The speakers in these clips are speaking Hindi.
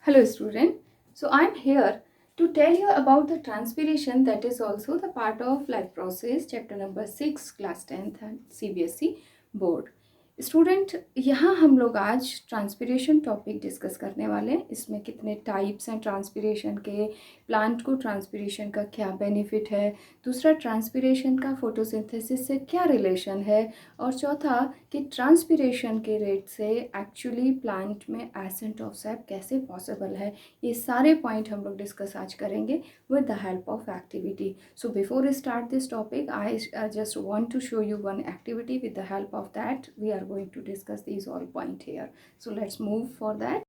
Hello student, so I am here to tell you about the transpiration, that is also the part of life process, chapter number 6, class 10th and CBSE board. Student, यहाँ हम लोग आज ट्रांसपिरेशन टॉपिक डिस्कस करने वाले हैं. इसमें कितने टाइप्स हैं ट्रांसपिरेशन के, प्लांट को ट्रांसपिरेशन का क्या बेनिफिट है, दूसरा ट्रांसपिरेशन का फोटोसिंथेसिस से क्या रिलेशन है, और चौथा कि ट्रांसपिरेशन के रेट से एक्चुअली प्लांट में एसेंट ऑफ सैप कैसे पॉसिबल है. ये सारे पॉइंट हम लोग डिस्कस आज करेंगे with the help of activity. So before start this topic I just want to show you one activity. With the help of that we are going to discuss these all point here. So let's move for that.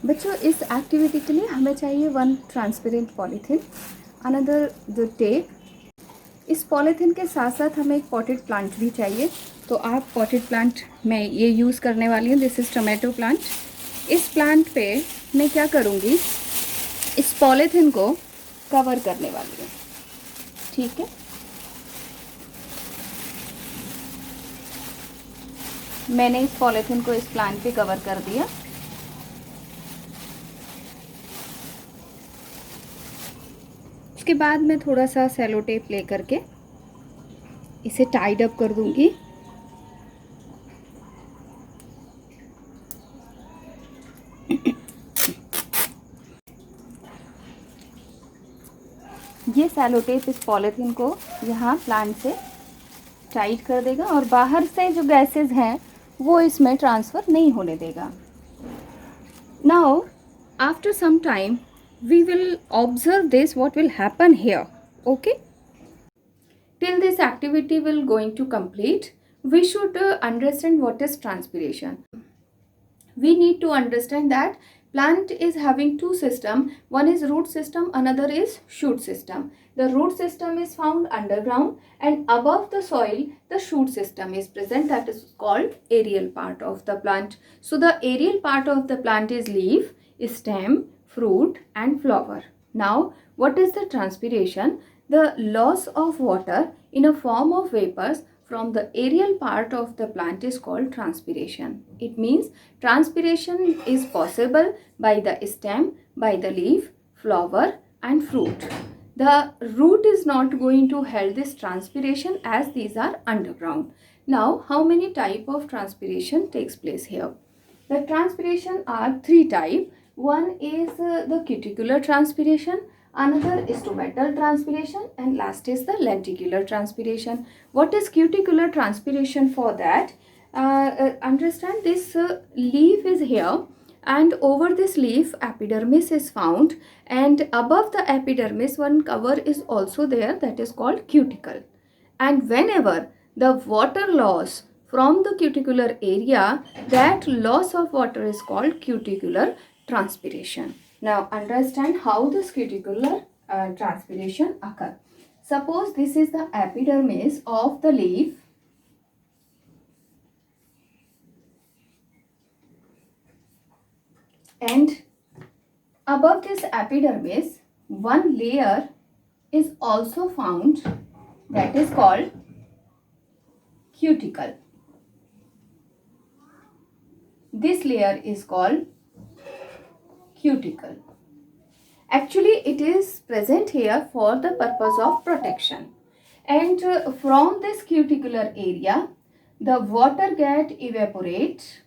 बच्चों, इस एक्टिविटी के लिए हमें चाहिए one transparent polythene, another the tape. इस पॉलीथीन के साथ साथ हमें एक पॉटेड प्लांट भी चाहिए. तो आप पॉटेड प्लांट में ये यूज़ करने वाली हूँ. This is tomato plant. इस प्लांट पे मैं क्या करूँगी, इस पॉलीथीन को कवर करने वाली हूँ. ठीक है, मैंने इस पॉलीथीन को इस प्लांट पे कवर कर दिया. उसके बाद मैं थोड़ा सा सेलो टेप ले करके इसे टाइड अप कर दूंगी. ये सेलो टेप इस पॉलीथीन को यहाँ प्लांट से टाइट कर देगा और बाहर से जो गैसेस हैं वो इसमें ट्रांसफ़र नहीं होने देगा. Now after some time we will observe this what will happen here. Okay, till this activity will going to complete, we should understand what is transpiration. We need to understand that plant is having two system. One is root system, another is shoot system. The root system is found underground, and above the soil the shoot system is present, that is called aerial part of the plant. So the aerial part of the plant is leaf, stem, fruit and flower. Now what is the transpiration? The loss of water in a form of vapors from the aerial part of the plant is called transpiration. It means transpiration is possible by the stem, by the leaf, flower and fruit. The root is not going to hold this transpiration as these are underground. Now, how many type of transpiration takes place here? The transpiration are three type. One is the cuticular transpiration, another is stomatal transpiration, and last is the lenticular transpiration. What is cuticular transpiration? For that, understand this leaf is here, and over this leaf epidermis is found, and above the epidermis one cover is also there, that is called cuticle. And whenever the water loss from the cuticular area, that loss of water is called cuticular transpiration. Now understand how this cuticular transpiration occur. Suppose this is the epidermis of the leaf, and above this epidermis one layer is also found, that is called cuticle. This layer is called cuticle. Actually it is present here for the purpose of protection, and from this cuticular area the water get evaporate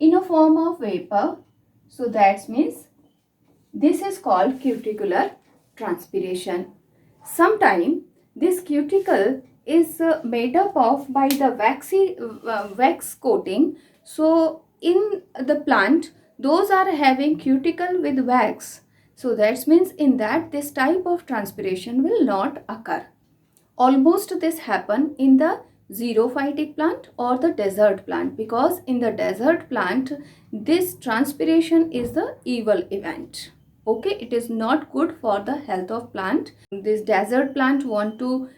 in a form of vapor. So that means this is called cuticular transpiration. Sometime this cuticle is made up of by the waxy wax coating. So in the plant those are having cuticle with wax. So that means in that this type of transpiration will not occur. Almost this happen in the xerophytic plant or the desert plant, because in the desert plant this transpiration is the evil event. Okay, it is not good for the health of plant. This desert plant want to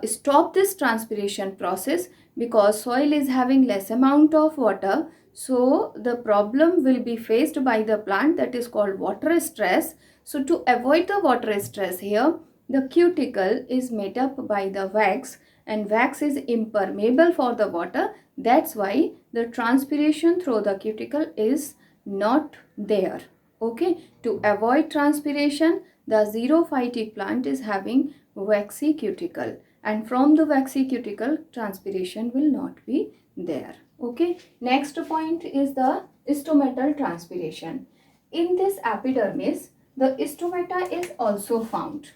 stop this transpiration process because soil is having less amount of water. So the problem will be faced by the plant, that is called water stress. So to avoid the water stress here, the cuticle is made up by the wax, and wax is impermeable for the water. That's why the transpiration through the cuticle is not there. Okay, to avoid transpiration, the xerophytic plant is having waxy cuticle, and from the waxy cuticle transpiration will not be there. Okay, next point is the stomatal transpiration. In this epidermis, the stomata is also found.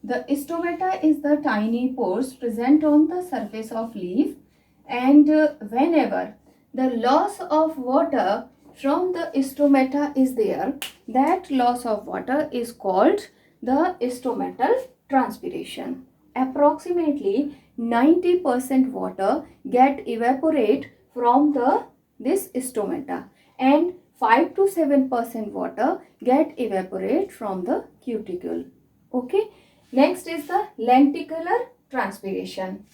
The stomata is the tiny pores present on the surface of leaf, and whenever the loss of water from the stomata is there, that loss of water is called the stomatal transpiration. Approximately 90% water get evaporate from this stomata, and 5 to 7% water get evaporate from the cuticle. Okay. Next is the lenticular transpiration.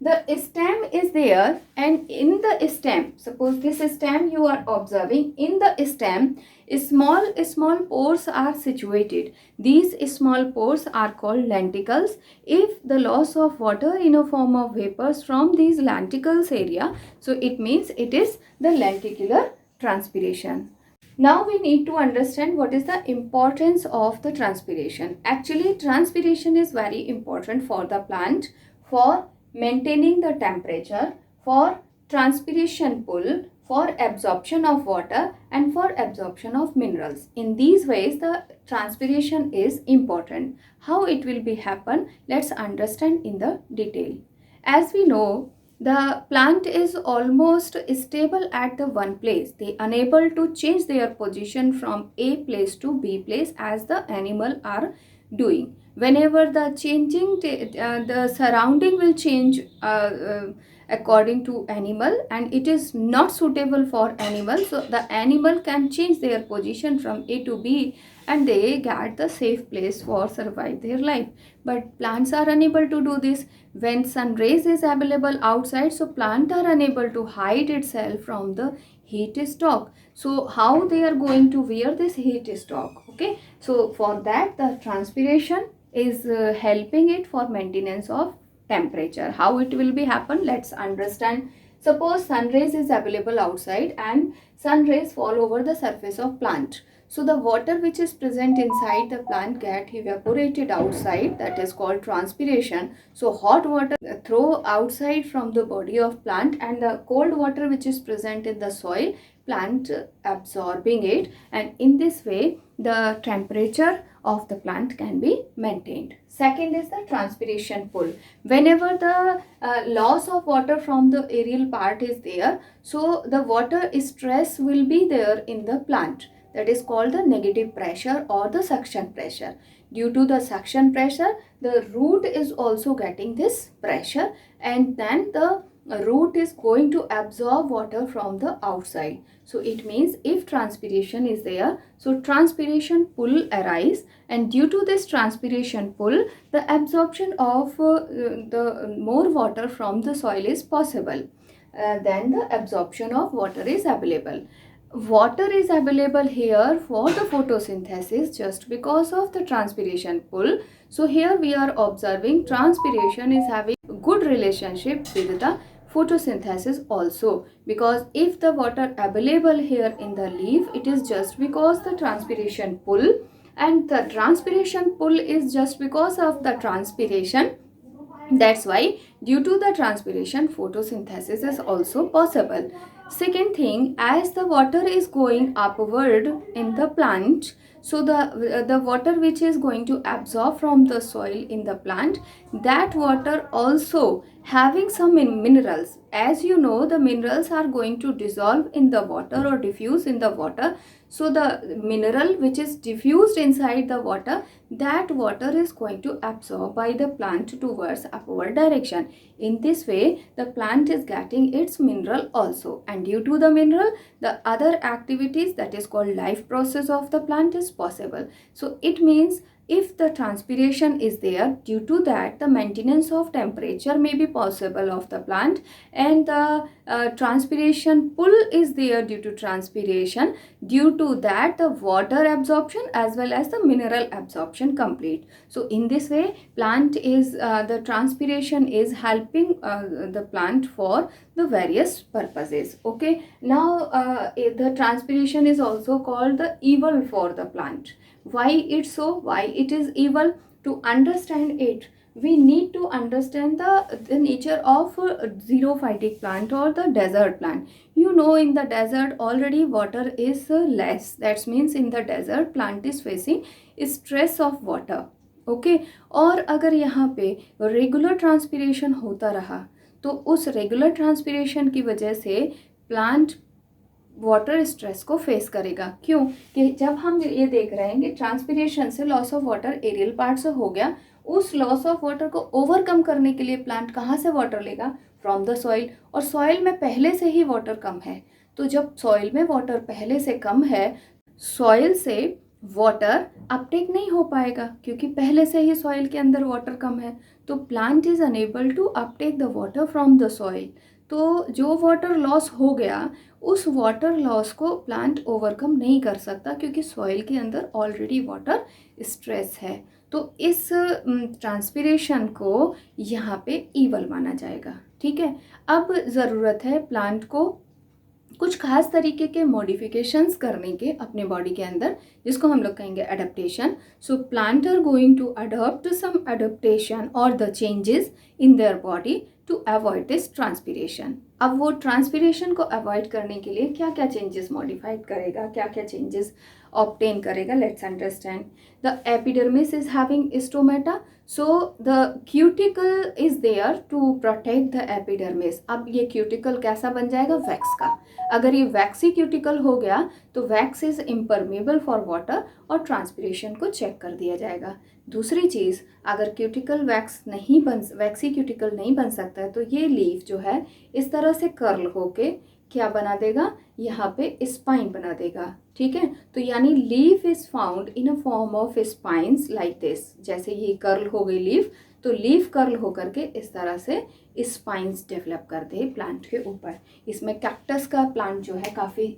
The stem is there, and in the stem, suppose this stem you are observing, in the stem small pores are situated. These small pores are called lenticles. If the loss of water in a form of vapors from these lenticles area, so it means it is the lenticular transpiration. Now we need to understand what is the importance of the transpiration. Actually, transpiration is very important for the plant for maintaining the temperature, for transpiration pull, for absorption of water, and for absorption of minerals. In these ways, the transpiration is important. How it will be happen? Let's understand in the detail. As we know, the plant is almost stable at the one place. They unable to change their position from A place to B place as the animal are doing. Whenever the the surrounding will change according to animal, and it is not suitable for animal, so the animal can change their position from A to B, and they get the safe place for survive their life. But plants are unable to do this. When sun rays is available outside, so plant are unable to hide itself from the heat stroke. So how they are going to wear this heat stroke? Okay, so for that the transpiration is helping it for maintenance of temperature. How it will be happen? Let's understand. Suppose sun rays is available outside and sun rays fall over the surface of plant. So the water which is present inside the plant get evaporated outside, that is called transpiration. So hot water throw outside from the body of plant, and the cold water which is present in the soil, plant absorbing it, and in this way the temperature of the plant can be maintained. Second is the transpiration pull. Whenever the loss of water from the aerial part is there, so the water stress will be there in the plant. That is called the negative pressure or the suction pressure. Due to the suction pressure, the root is also getting this pressure, and then the root is going to absorb water from the outside. So it means if transpiration is there, so transpiration pull arise, and due to this transpiration pull, the absorption of the more water from the soil is possible. Then the absorption of water is available. Water is available here for the photosynthesis just because of the transpiration pull. So here we are observing transpiration is having good relationship with the photosynthesis also, because if the water available here in the leaf, it is just because the transpiration pull, and the transpiration pull is just because of the transpiration. That's why due to the transpiration, photosynthesis is also possible. Second thing, as the water is going upward in the plant, so the water which is going to absorb from the soil in the plant, that water also having some minerals. As you know, the minerals are going to dissolve in the water or diffuse in the water. So the mineral which is diffused inside the water, that water is going to absorb by the plant towards upward direction. In this way, the plant is getting its mineral also, and due to the mineral, the other activities, that is called life process of the plant, is possible. So it means if the transpiration is there, due to that the maintenance of temperature may be possible of the plant, and the transpiration pull is there due to transpiration. Due to that, the water absorption as well as the mineral absorption complete. So in this way, plant is the transpiration is helping the plant for the various purposes. Okay, now the transpiration is also called the evil for the plant. Why it's so? Why it is evil? To understand it, we need to understand the nature of xerophytic plant or the desert plant. You know, in the desert already water is less. That means in the desert plant is facing stress of water. Okay और अगर यहाँ पे रेगुलर ट्रांसपिरेशन होता रहा तो उस रेगुलर ट्रांसपिरेशन की वजह से प्लांट वाटर स्ट्रेस को फेस करेगा. क्यों? कि जब हम ये देख रहे हैं कि ट्रांसपिरेशन से loss of water aerial part से हो गया, उस लॉस ऑफ वाटर को ओवरकम करने के लिए प्लांट कहाँ से वाटर लेगा? From the soil. और सॉइल में पहले से ही वाटर कम है, तो जब सॉइल में वाटर पहले से कम है, सॉइल से वाटर अपटेक नहीं हो पाएगा क्योंकि पहले से ही सॉइल के अंदर वाटर कम है. तो plant is unable to uptake the water from the soil. तो जो वाटर लॉस हो गया, उस वाटर लॉस को प्लांट ओवरकम नहीं कर सकता क्योंकि सॉइल के अंदर ऑलरेडी वाटर स्ट्रेस है. तो इस ट्रांसपिरेशन को यहाँ पे ईवल माना जाएगा. ठीक है, अब ज़रूरत है प्लांट को कुछ खास तरीके के मॉडिफिकेशंस करने के अपने बॉडी के अंदर, जिसको हम लोग कहेंगे adaptation. So plant are going to adopt some adaptation और the changes in their body to avoid this transpiration. अब वो ट्रांसपिरेशन को अवॉइड करने के लिए क्या क्या चेंजेस मॉडिफाइड करेगा, क्या क्या चेंजेस ऑब्टेन करेगा, let's understand. The epidermis is having stomata, so the cuticle is there to protect the epidermis. अब ये क्यूटिकल कैसा बन जाएगा? वैक्स का. अगर ये वैक्सी क्यूटिकल हो गया तो wax is impermeable for water और ट्रांसपिरेशन को चेक कर दिया जाएगा. दूसरी चीज़, अगर क्यूटिकल वैक्सी क्यूटिकल नहीं बन सकता है तो ये लीफ जो है इस तरह से कर्ल होके क्या बना देगा? यहाँ पे स्पाइन बना देगा. ठीक है, तो यानी leaf is found in a form of spines like this. जैसे ये कर्ल हो गई लीफ, तो लीफ कर्ल होकर के इस तरह से स्पाइंस डेवलप कर दे प्लांट के ऊपर. इसमें कैक्टस का प्लांट जो है काफ़ी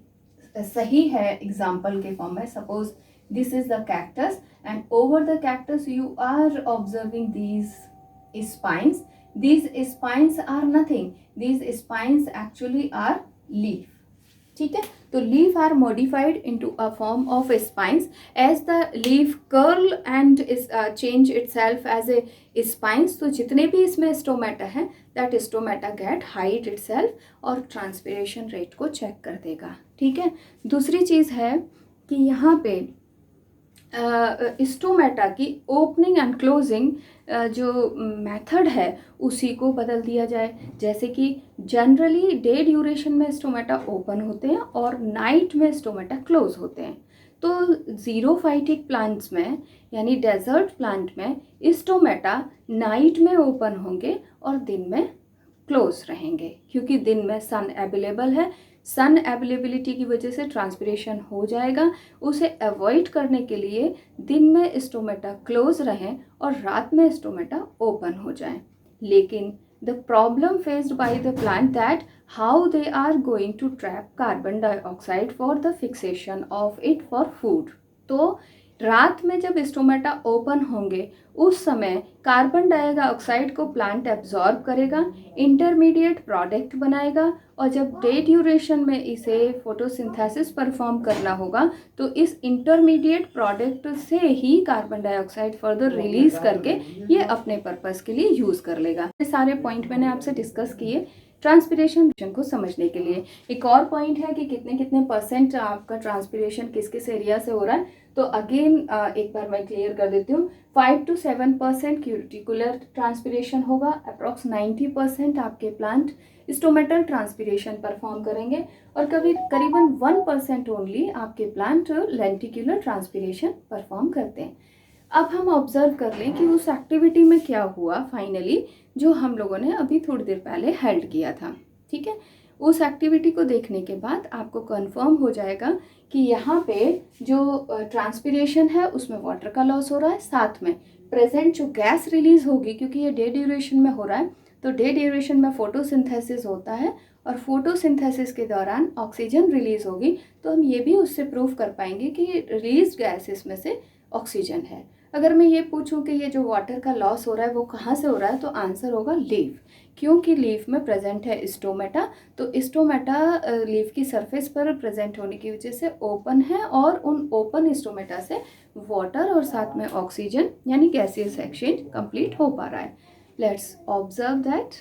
सही है एग्जाम्पल के फॉर्म में. Suppose this is the cactus and over the cactus you are observing these spines. These spines are nothing. These spines actually are leaf. ठीक है, तो leaf are modified into a form of spines. As the leaf curl and is change itself as a spines, तो जितने भी इसमें स्टोमेटा है that stomata get hide itself और transpiration rate को चेक कर देगा. ठीक है, दूसरी चीज़ है कि यहाँ पे स्टोमेटा की ओपनिंग एंड क्लोजिंग जो मेथड है उसी को बदल दिया जाए. जैसे कि जनरली डे ड्यूरेशन में स्टोमेटा ओपन होते हैं और नाइट में स्टोमेटा क्लोज होते हैं. तो ज़ीरोफाइटिक प्लांट्स में यानी डेजर्ट प्लांट में स्टोमेटा नाइट में ओपन होंगे और दिन में क्लोज रहेंगे क्योंकि दिन में सन अवेलेबल है. सन अवेलेबिलिटी की वजह से ट्रांसपिरेशन हो जाएगा. उसे अवॉइड करने के लिए दिन में स्टोमेटा क्लोज रहें और रात में स्टोमेटा ओपन हो जाएं. लेकिन the problem faced by the plant that how they are going to trap carbon dioxide for the fixation of it for food. तो रात में जब स्टोमेटा ओपन होंगे उस समय कार्बन डाइऑक्साइड को प्लांट एब्जॉर्ब करेगा, इंटरमीडिएट प्रोडक्ट बनाएगा और जब डे ड्यूरेशन में इसे फोटोसिंथेसिस परफॉर्म करना होगा तो इस इंटरमीडिएट प्रोडक्ट से ही कार्बन डाइऑक्साइड फर्दर रिलीज करके ये अपने पर्पस के लिए यूज़ कर लेगा. ये सारे पॉइंट मैंने आपसे डिस्कस किए ट्रांसपिरेशन को समझने के लिए. एक और पॉइंट है कि कितने कितने परसेंट आपका ट्रांसपिरेशन किस किस एरिया से हो रहा है. तो अगेन एक बार मैं क्लियर कर देती हूँ. 5 to 7% क्यूटिकुलर ट्रांसपिरेशन होगा. अप्रॉक्स 90% आपके प्लांट स्टोमेटल ट्रांसपिरेशन परफॉर्म करेंगे और करीबन 1% ओनली आपके प्लांट लेंटिकुलर ट्रांसपिरेशन परफॉर्म करते हैं. अब हम ऑब्जर्व कर लें कि उस एक्टिविटी में क्या हुआ फाइनली जो हम लोगों ने अभी थोड़ी देर पहले हेल्ड किया था. ठीक है, उस एक्टिविटी को देखने के बाद आपको कंफर्म हो जाएगा कि यहाँ पे जो ट्रांसपिरेशन है उसमें वाटर का लॉस हो रहा है. साथ में प्रेजेंट जो गैस रिलीज होगी क्योंकि ये डे ड्यूरेशन में हो रहा है तो डे ड्यूरेशन में फोटोसिंथेसिस होता है और फोटोसिंथेसिस के दौरान ऑक्सीजन रिलीज़ होगी, तो हम ये भी उससे प्रूव कर पाएंगे कि रिलीज गैसेस में से ऑक्सीजन है। अगर मैं ये पूछूं कि ये जो वाटर का लॉस हो रहा है वो कहाँ से हो रहा है, तो आंसर होगा लीफ, क्योंकि लीफ में प्रेजेंट है स्टोमेटा। तो स्टोमेटा लीफ की सरफेस पर प्रेजेंट होने की वजह से ओपन है, और उन ओपन स्टोमेटा से वाटर और साथ में ऑक्सीजन यानी गैसियस एक्सचेंज कंप्लीट हो पा रहा है। Let's observe that.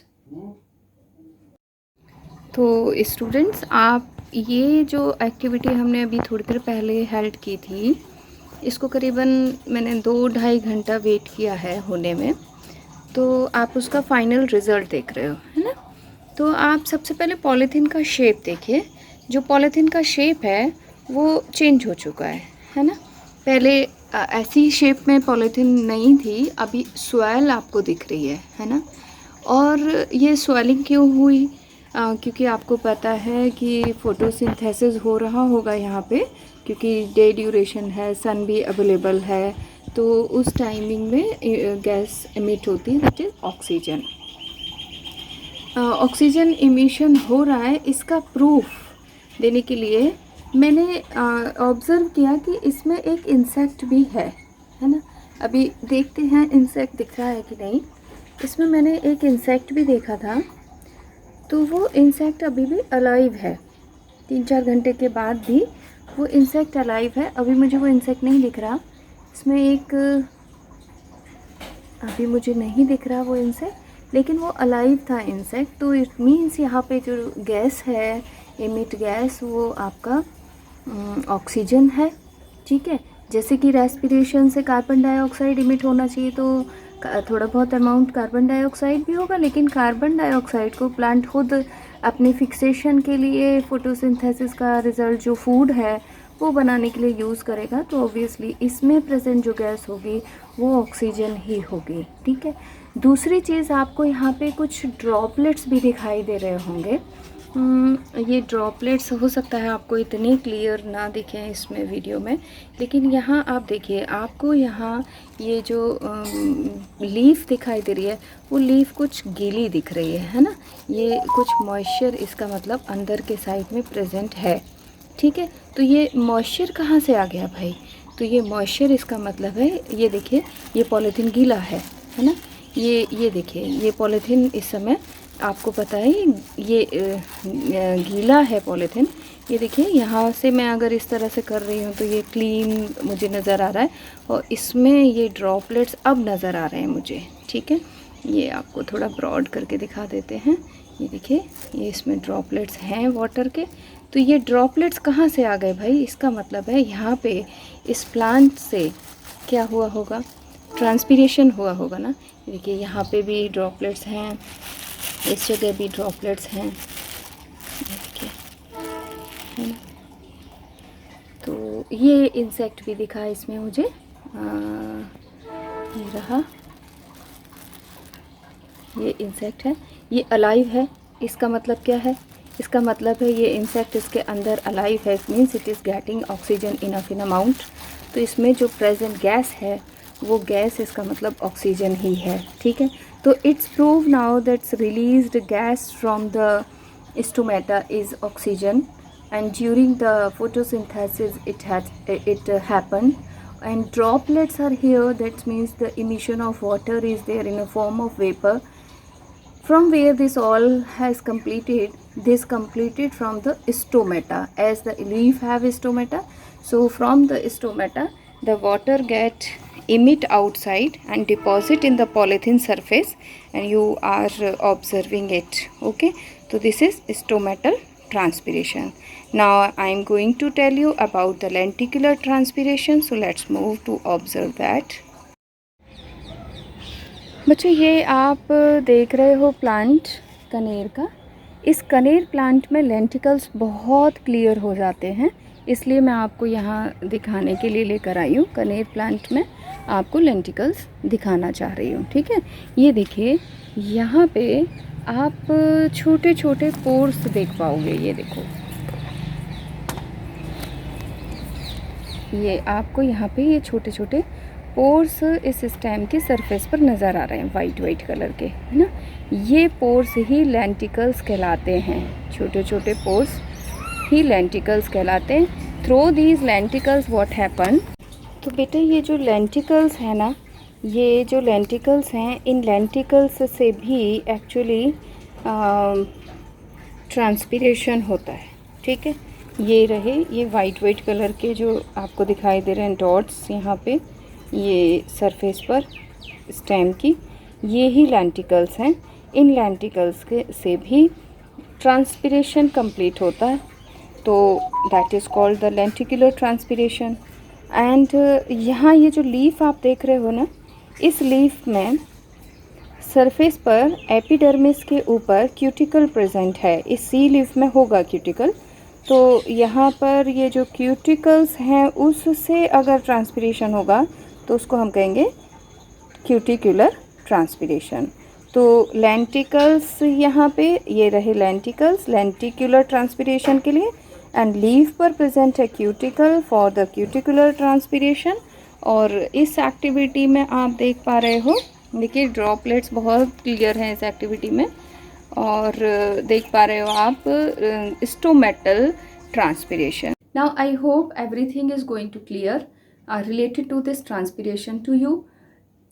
तो स्टूडेंट्स, आप ये जो एक्टिविटी हमने अभी थोड़ी देर पहले हेल्ड की थी, इसको करीबन मैंने 2-2.5 घंटा वेट किया है होने में, तो आप उसका फाइनल रिज़ल्ट देख रहे हो, है ना। तो आप सबसे पहले पॉलीथीन का शेप देखिए। जो पॉलीथीन का शेप है वो चेंज हो चुका है ना। पहले ऐसी शेप में पॉलीथीन नहीं थी, अभी स्वेल आपको दिख रही है ना। और ये स्वेलिंग क्यों हुई? क्योंकि आपको पता है कि फोटोसिंथेसिस हो रहा होगा यहाँ पे, क्योंकि डे ड्यूरेशन है, सन भी अवेलेबल है, तो उस टाइमिंग में गैस एमिट होती है, that is oxygen. Oxygen emission हो रहा है, इसका प्रूफ देने के लिए मैंने ऑब्ज़र्व किया कि इसमें एक इंसेक्ट भी है ना। अभी देखते हैं इंसेक्ट दिख रहा है कि नहीं। इसमें मैंने एक इंसेक्ट भी देखा था, तो वो इंसेक्ट अभी भी अलाइव है। 3-4 घंटे के बाद भी वो इंसेक्ट अलाइव है। अभी मुझे वो इंसेक्ट नहीं दिख रहा, इसमें एक अभी मुझे नहीं दिख रहा वो इंसेक्ट, लेकिन वो अलाइव था इंसेक्ट। तो इट मीन्स यहाँ पे जो गैस है, एमिट गैस, वो आपका ऑक्सीजन है, ठीक है। जैसे कि रेस्पिरेशन से कार्बन डाइऑक्साइड इमिट होना चाहिए, तो थोड़ा बहुत अमाउंट कार्बन डाइऑक्साइड भी होगा, लेकिन कार्बन डाइऑक्साइड को प्लांट खुद अपने फिक्सेशन के लिए, फोटोसिंथेसिस का रिज़ल्ट जो फूड है वो बनाने के लिए यूज़ करेगा। तो ऑब्वियसली इसमें प्रेजेंट जो गैस होगी वो ऑक्सीजन ही होगी, ठीक है। दूसरी चीज़, आपको यहाँ पे कुछ ड्रॉपलेट्स भी दिखाई दे रहे होंगे। ये ड्रॉपलेट्स हो सकता है आपको इतने क्लियर ना दिखें इसमें वीडियो में, लेकिन यहाँ आप देखिए, आपको यहाँ ये जो लीफ दिखाई दे रही है, वो लीफ कुछ गीली दिख रही है ना। ये कुछ मॉइस्चर, इसका मतलब अंदर के साइड में प्रेजेंट है, ठीक है। तो ये मॉइस्चर कहाँ से आ गया भाई? तो ये मॉइस्चर, इसका मतलब है, ये देखिए ये पॉलीथीन गीला है ना। ये देखिए, ये पॉलीथीन इस समय आपको पता है ये गीला है पॉलीथीन। ये देखिए, यहाँ से मैं अगर इस तरह से कर रही हूँ तो ये क्लीन मुझे नज़र आ रहा है, और इसमें ये ड्रॉपलेट्स अब नज़र आ रहे हैं मुझे, ठीक है। ये आपको थोड़ा ब्रॉड करके दिखा देते हैं। ये देखिए, ये इसमें ड्रॉपलेट्स हैं वाटर के। तो ये ड्रॉपलेट्स कहाँ से आ गए भाई? इसका मतलब है यहाँ पे इस प्लांट से क्या हुआ होगा? ट्रांसपीरेशन हुआ होगा ना। देखिए यहाँ पे भी ड्रॉपलेट्स हैं, इस जगह भी ड्रॉपलेट्स हैं, देखिए, है ना। तो ये इंसेक्ट भी दिखा इसमें मुझे, ये रहा, ये इंसेक्ट है, ये अलाइव है। इसका मतलब क्या है? इसका मतलब है ये इंसेक्ट इसके अंदर अलाइव है, means it is getting oxygen enough in amount. तो इसमें जो प्रेजेंट गैस है वो गैस, इसका मतलब ऑक्सीजन ही है, ठीक है। तो it's prove now that's released gas from the stomata is oxygen, and during the photosynthesis it happened, and droplets are here, that means the emission of water is there in a form of vapor. From where this all has completed, this completed from the stomata, as the leaf have stomata. So from the stomata the water get emit outside and deposit in the polythene surface, and you are observing it, okay. So this is stomatal transpiration. Now I am going to tell you about the lenticular transpiration, so let's move to observe that. बच्चों, ये आप देख रहे हो प्लांट कनेर का। इस कनेर प्लांट में लेंटिकल्स बहुत क्लियर हो जाते हैं, इसलिए मैं आपको यहाँ दिखाने के लिए लेकर आई हूँ। कनेर प्लांट में आपको लेंटिकल्स दिखाना चाह रही हूँ, ठीक है। ये देखिए, यहाँ पे आप छोटे छोटे पोर्स देख पाओगे। ये देखो, ये आपको यहाँ पे ये छोटे छोटे पोर्स इस स्टेम के सरफेस पर नज़र आ रहे हैं वाइट वाइट कलर के, है ना। ये पोर्स ही लेंटिकल्स कहलाते हैं, छोटे छोटे पोर्स ही लेंटिकल्स कहलाते हैं। Through these lenticels what happen, तो बेटा ये जो लेंटिकल्स है ना, ये जो लेंटिकल्स हैं, इन लेंटिकल्स से भी एक्चुअली ट्रांसपीरेशन होता है, ठीक है। ये रहे, ये वाइट वाइट कलर के जो आपको दिखाई दे रहे हैं डॉट्स यहाँ पे, ये सरफेस पर स्टेम की, ये ही लेंटिकल्स हैं। इन लेंटिकल्स के से भी ट्रांसपीरेशन कंप्लीट होता है, तो that is called the lenticular transpiration. And यहाँ ये जो लीफ आप देख रहे हो ना, इस लीफ में सरफेस पर एपिडर्मिस के ऊपर क्यूटिकल प्रेजेंट है। इस सी लीफ में होगा क्यूटिकल, तो यहाँ पर ये जो क्यूटिकल्स हैं उससे अगर ट्रांसपीरेशन होगा तो उसको हम कहेंगे क्यूटिकुलर ट्रांसपीरेशन। तो लेंटिकल्स यहाँ पे ये रहे लेंटिकल्स लेंटिकुलर ट्रांसपीरेशन के लिए, एंड लीफ पर प्रेजेंट है cuticle for the cuticular transpiration. और इस एक्टिविटी में आप देख पा रहे हो, देखिए ड्रॉपलेट्स बहुत क्लियर हैं इस एक्टिविटी में, और देख पा रहे हो आप stomatal transpiration. Now I hope everything is going to clear related to this transpiration to you.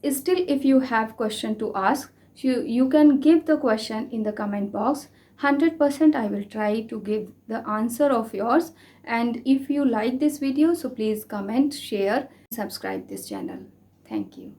Still, if you have question to ask, you can give the question in the comment box. 100% I will try to give the answer of yours. And if you like this video, so please comment, share, subscribe this channel. Thank you.